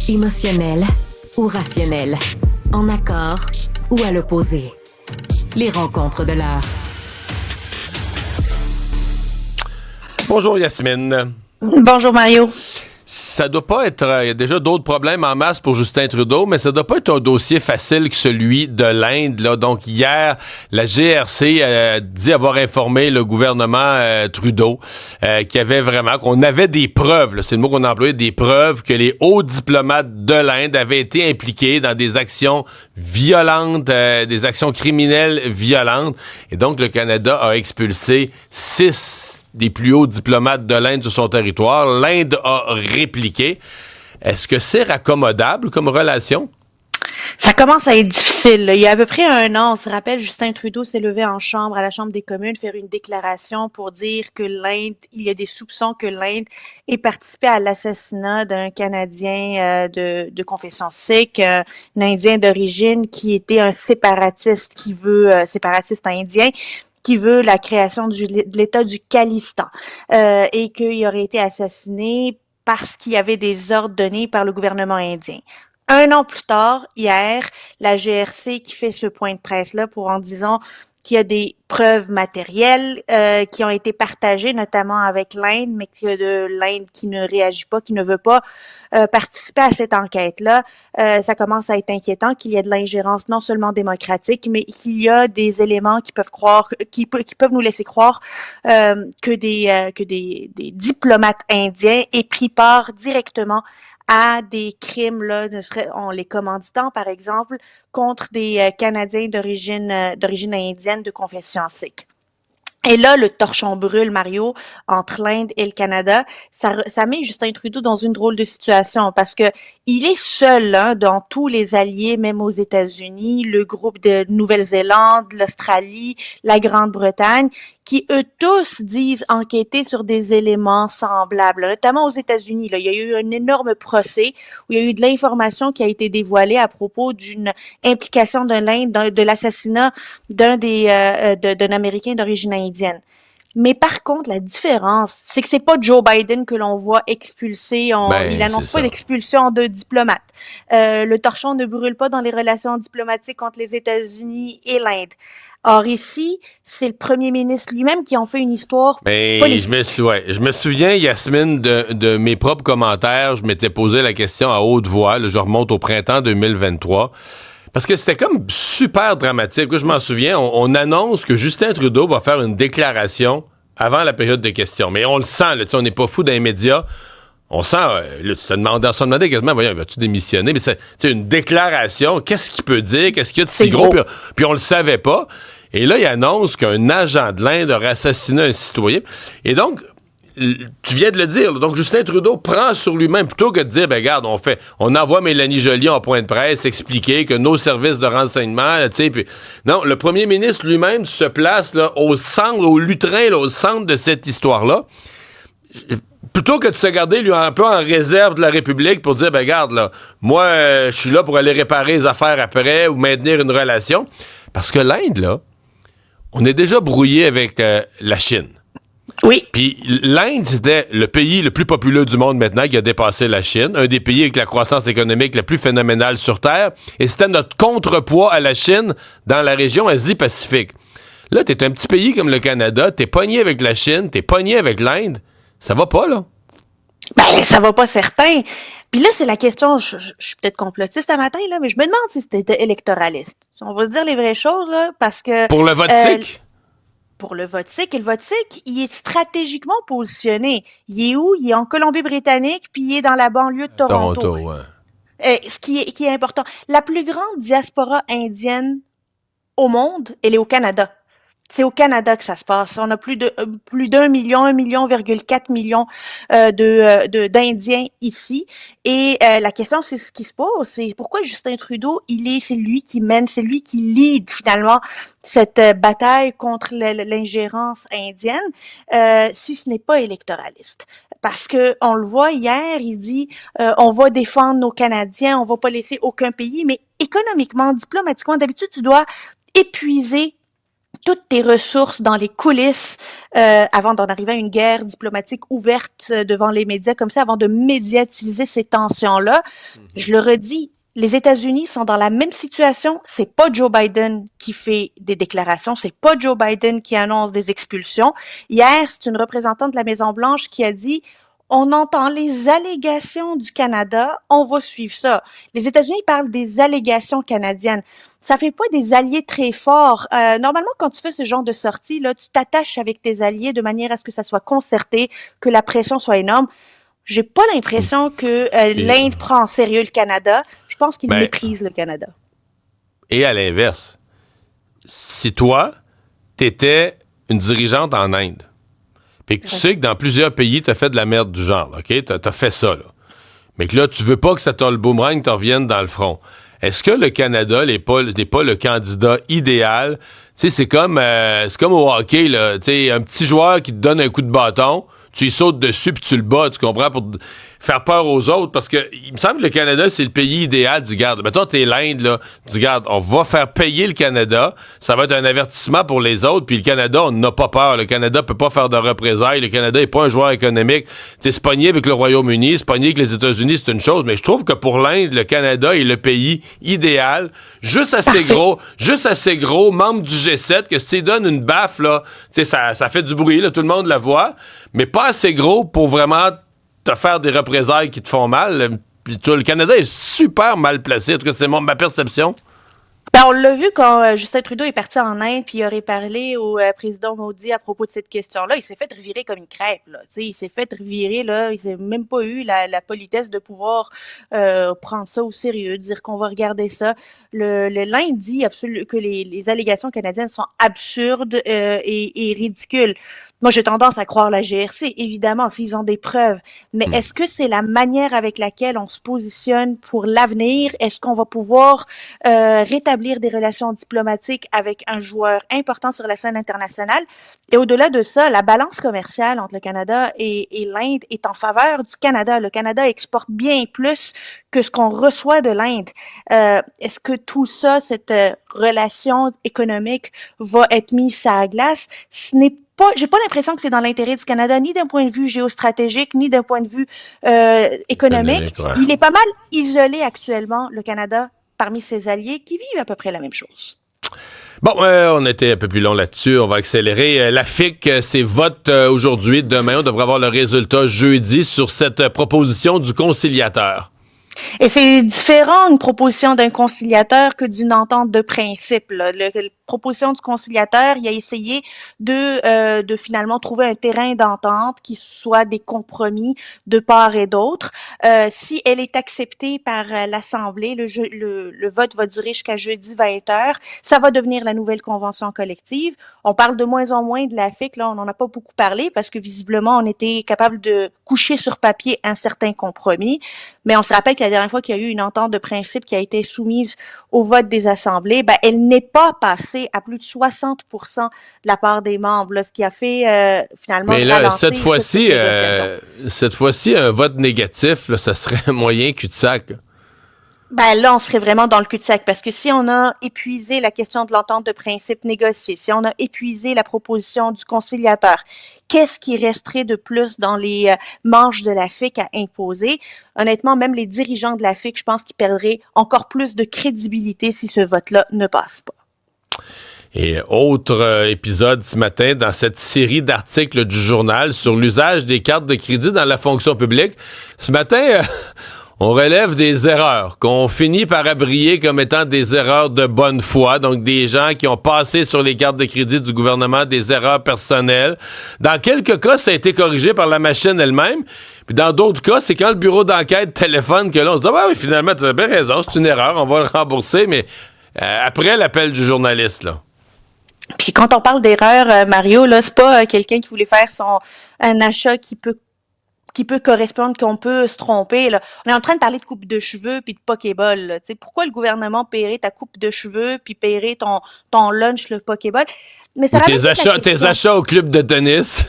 Émotionnel ou rationnel, en accord ou à l'opposé. Les rencontres de l'heure. Bonjour Yasmine. Bonjour Mario. Ça doit pas être... Il y a déjà d'autres problèmes en masse pour Justin Trudeau, mais ça doit pas être un dossier facile que celui de l'Inde, là. Donc hier, la GRC a dit avoir informé le gouvernement Trudeau qu'on avait des preuves, là, c'est le mot qu'on a employé, des preuves que les hauts diplomates de l'Inde avaient été impliqués dans des actions violentes, des actions criminelles violentes. Et donc le Canada a expulsé 6 des plus hauts diplomates de l'Inde sur son territoire. L'Inde a répliqué. Est-ce que c'est raccommodable comme relation? Ça commence à être difficile. Il y a à peu près un an, on se rappelle, Justin Trudeau s'est levé à la Chambre des communes, faire une déclaration pour dire que il y a des soupçons que l'Inde ait participé à l'assassinat d'un Canadien de confession sikh, un Indien d'origine qui était un séparatiste séparatiste indien, qui veut la création de l'État du Khalistan, et qu'il aurait été assassiné parce qu'il y avait des ordres donnés par le gouvernement indien. Un an plus tard, hier, la GRC qui fait ce point de presse-là en disant qu'il y a des preuves matérielles qui ont été partagées, notamment avec l'Inde, mais que de l'Inde qui ne réagit pas, qui ne veut pas participer à cette enquête-là. Ça commence à être inquiétant qu'il y ait de l'ingérence non seulement démocratique, mais qu'il y a des éléments qui peuvent nous laisser croire que des diplomates indiens aient pris part directement à des crimes, là, en les commanditant, par exemple, contre des Canadiens d'origine indienne de confession sikh. Et là, le torchon brûle, Mario, entre l'Inde et le Canada. Ça met Justin Trudeau dans une drôle de situation parce que il est seul, hein, dans tous les alliés, même aux États-Unis, le groupe de Nouvelle-Zélande, l'Australie, la Grande-Bretagne, qui eux tous disent enquêter sur des éléments semblables, notamment aux États-Unis. Là, il y a eu un énorme procès où il y a eu de l'information qui a été dévoilée à propos d'une implication de l'Inde, de l'assassinat d'un Américain d'origine indienne. Mais par contre, la différence, c'est que c'est pas Joe Biden que l'on voit expulser. Il annonce pas d'expulsion de diplomates. Le torchon ne brûle pas dans les relations diplomatiques entre les États-Unis et l'Inde. Or ici, c'est le premier ministre lui-même qui en fait une histoire politique. Je me souviens, Yasmine, de mes propres commentaires. Je m'étais posé la question à haute voix. Là, je remonte au printemps 2023. Parce que c'était comme super dramatique. Je m'en souviens, on annonce que Justin Trudeau va faire une déclaration avant la période de questions. Mais on le sent, là, on n'est pas fou dans les médias. On sent, là, tu te demandais quasiment, voyons, vas-tu démissionner? Mais c'est une déclaration, qu'est-ce qu'il peut dire? Qu'est-ce qu'il y a de si gros? Puis on le savait pas. Et là, il annonce qu'un agent de l'Inde aurait assassiné un citoyen. Et donc, tu viens de le dire, là, donc Justin Trudeau prend sur lui-même, plutôt que de dire, ben regarde, on envoie Mélanie Joly en point de presse expliquer que nos services de renseignement, tu sais, puis non, le premier ministre lui-même se place là, au centre de cette histoire-là. Plutôt que de se garder, lui, un peu en réserve de la République pour dire, ben regarde, là, moi, je suis là pour aller réparer les affaires après ou maintenir une relation. Parce que l'Inde, là, on est déjà brouillé avec la Chine. Oui. Puis l'Inde, c'était le pays le plus populeux du monde maintenant qui a dépassé la Chine, un des pays avec la croissance économique la plus phénoménale sur Terre, et c'était notre contrepoids à la Chine dans la région Asie-Pacifique. Là, t'es un petit pays comme le Canada, t'es pogné avec la Chine, t'es pogné avec l'Inde, ça va pas, là? Ben, ça va pas certain. Puis là, c'est la question, je suis peut-être complotiste ce matin, là, mais je me demande si c'était électoraliste. On va se dire les vraies choses, là, parce que... Pour le vote sikh? Pour le vote sikh. Et le vote sikh, il est stratégiquement positionné. Il est où? Il est en Colombie-Britannique, puis il est dans la banlieue de Toronto. Toronto, ouais. Ce qui est important. La plus grande diaspora indienne au monde, elle est au Canada. C'est au Canada que ça se passe. On a plus d'1 million, 1,4 million d'Indiens ici. Et la question, c'est ce qui se pose, c'est pourquoi Justin Trudeau, c'est lui qui mène, c'est lui qui lead finalement cette bataille contre l'ingérence indienne, si ce n'est pas électoraliste. Parce que on le voit hier, il dit on va défendre nos Canadiens, on va pas laisser aucun pays, mais économiquement, diplomatiquement, d'habitude, tu dois épuiser toutes tes ressources dans les coulisses avant d'en arriver à une guerre diplomatique ouverte devant les médias comme ça, avant de médiatiser ces tensions-là. Je le redis, les États-Unis sont dans la même situation. C'est pas Joe Biden qui fait des déclarations, c'est pas Joe Biden qui annonce des expulsions. Hier, c'est une représentante de la Maison-Blanche qui a dit on entend les allégations du Canada, on va suivre ça. Les États-Unis parlent des allégations canadiennes. Ça fait pas des alliés très forts. Normalement, quand tu fais ce genre de sortie, là, tu t'attaches avec tes alliés de manière à ce que ça soit concerté, que la pression soit énorme. J'ai pas l'impression que l'Inde prend en sérieux le Canada. Je pense qu'il méprise le Canada. Et à l'inverse, si toi, t'étais une dirigeante en Inde, puis que tu sais que dans plusieurs pays, t'as fait de la merde du genre, OK? T'as fait ça, là. Mais que là, tu veux pas que ça le boomerang te revienne dans le front. Est-ce que le Canada n'est pas le candidat idéal? Tu sais, c'est comme au hockey, là. Tu sais, un petit joueur qui te donne un coup de bâton, tu y sautes dessus puis tu le bats, tu comprends, pour faire peur aux autres, parce que il me semble que le Canada, c'est le pays idéal du garde. Mettons, t'es l'Inde, là, du garde, on va faire payer le Canada, ça va être un avertissement pour les autres, puis le Canada, on n'a pas peur. Le Canada peut pas faire de représailles, le Canada est pas un joueur économique. Tu sais, se pogner avec le Royaume-Uni, se pogner avec les États-Unis, c'est une chose, mais je trouve que pour l'Inde, le Canada est le pays idéal, juste assez gros, membre du G7, que si tu donnes une baffe, là, tu sais, ça fait du bruit, là, tout le monde la voit, mais pas assez gros pour vraiment te faire des représailles qui te font mal. Puis, le Canada est super mal placé. En tout cas, c'est ma perception. Ben, on l'a vu quand Justin Trudeau est parti en Inde puis il aurait parlé au président Modi à propos de cette question-là. Il s'est fait revirer comme une crêpe, là. Tu sais, il s'est fait revirer, là. Il s'est même pas eu la politesse de pouvoir prendre ça au sérieux, dire qu'on va regarder ça. L'Inde dit que les allégations canadiennes sont absurdes et ridicules. Moi, j'ai tendance à croire la GRC, évidemment, s'ils ont des preuves. Mais est-ce que c'est la manière avec laquelle on se positionne pour l'avenir? Est-ce qu'on va pouvoir rétablir des relations diplomatiques avec un joueur important sur la scène internationale? Et au-delà de ça, la balance commerciale entre le Canada et l'Inde est en faveur du Canada. Le Canada exporte bien plus que ce qu'on reçoit de l'Inde. Est-ce que tout ça, cette relation économique va être mise à la glace? J'ai pas l'impression que c'est dans l'intérêt du Canada, ni d'un point de vue géostratégique, ni d'un point de vue économique. Ouais. Il est pas mal isolé actuellement, le Canada, parmi ses alliés qui vivent à peu près la même chose. Bon, on était un peu plus long là-dessus. On va accélérer. La FIC, c'est vote aujourd'hui. Demain, on devrait avoir le résultat jeudi sur cette proposition du conciliateur. Et c'est différent une proposition d'un conciliateur que d'une entente de principe. La proposition du conciliateur, il a essayé de finalement trouver un terrain d'entente qui soit des compromis de part et d'autre. Si elle est acceptée par l'Assemblée, le vote va durer jusqu'à jeudi 20h. Ça va devenir la nouvelle convention collective. On parle de moins en moins de la FIC. Là, on n'en a pas beaucoup parlé parce que visiblement, on était capable de coucher sur papier un certain compromis. Mais on se rappelle que la dernière fois qu'il y a eu une entente de principe qui a été soumise au vote des assemblées, elle n'est pas passée à plus de 60% de la part des membres, là, ce qui a fait finalement mais là, cette fois-ci, un vote négatif, là, ça serait un moyen cul-de-sac. Là, on serait vraiment dans le cul-de-sac parce que si on a épuisé la question de l'entente de principe négociée, si on a épuisé la proposition du conciliateur, qu'est-ce qui resterait de plus dans les manches de la FIC à imposer? Honnêtement, même les dirigeants de la FIC, je pense qu'ils perdraient encore plus de crédibilité si ce vote-là ne passe pas. Et autre épisode ce matin dans cette série d'articles du journal sur l'usage des cartes de crédit dans la fonction publique. Ce matin... on relève des erreurs qu'on finit par abrier comme étant des erreurs de bonne foi, donc des gens qui ont passé sur les cartes de crédit du gouvernement des erreurs personnelles. Dans quelques cas, ça a été corrigé par la machine elle-même. Puis dans d'autres cas, c'est quand le bureau d'enquête téléphone que là, on se dit « oui, finalement, tu as bien raison, c'est une erreur, on va le rembourser », mais après l'appel du journaliste, là. Puis quand on parle d'erreur, Mario, là, c'est pas quelqu'un qui voulait faire un achat qui peut correspondre, qu'on peut se tromper, là. On est en train de parler de coupe de cheveux puis de Pokéball, là. Tu sais, pourquoi le gouvernement paierait ta coupe de cheveux puis paierait ton lunch, le Pokéball? Mais ça tes achats au club de tennis.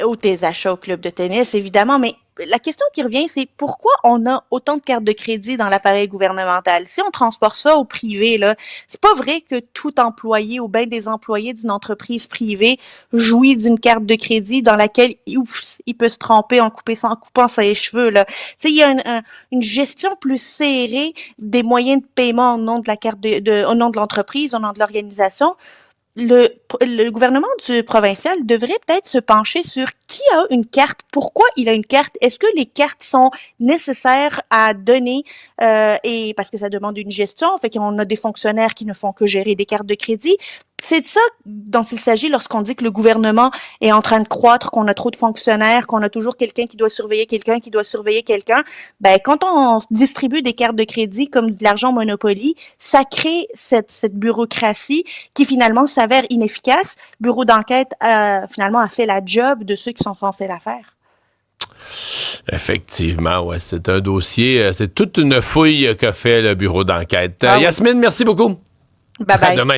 Ou tes achats au club de tennis, évidemment, mais la question qui revient, c'est pourquoi on a autant de cartes de crédit dans l'appareil gouvernemental? Si on transporte ça au privé, là, c'est pas vrai que tout employé ou bien des employés d'une entreprise privée jouit d'une carte de crédit dans laquelle il peut se tromper en coupant ses cheveux, là. Tu sais, il y a une gestion plus serrée des moyens de paiement au nom de la carte au nom de l'entreprise, au nom de l'organisation. Le gouvernement du provincial devrait peut-être se pencher sur qui a une carte, pourquoi il a une carte, est-ce que les cartes sont nécessaires à donner et parce que ça demande une gestion, fait qu'on a des fonctionnaires qui ne font que gérer des cartes de crédit. C'est de ça dont il s'agit lorsqu'on dit que le gouvernement est en train de croître, qu'on a trop de fonctionnaires, qu'on a toujours quelqu'un qui doit surveiller quelqu'un, qui doit surveiller quelqu'un. Ben, quand on distribue des cartes de crédit comme de l'argent Monopoly, ça crée cette bureaucratie qui finalement s'avère inefficace. Le bureau d'enquête finalement a fait la job de ceux qui sont censés la faire. Effectivement, ouais, c'est un dossier, c'est toute une fouille qu'a fait le bureau d'enquête. Ah oui. Yasmine, merci beaucoup. Bye bye. À demain.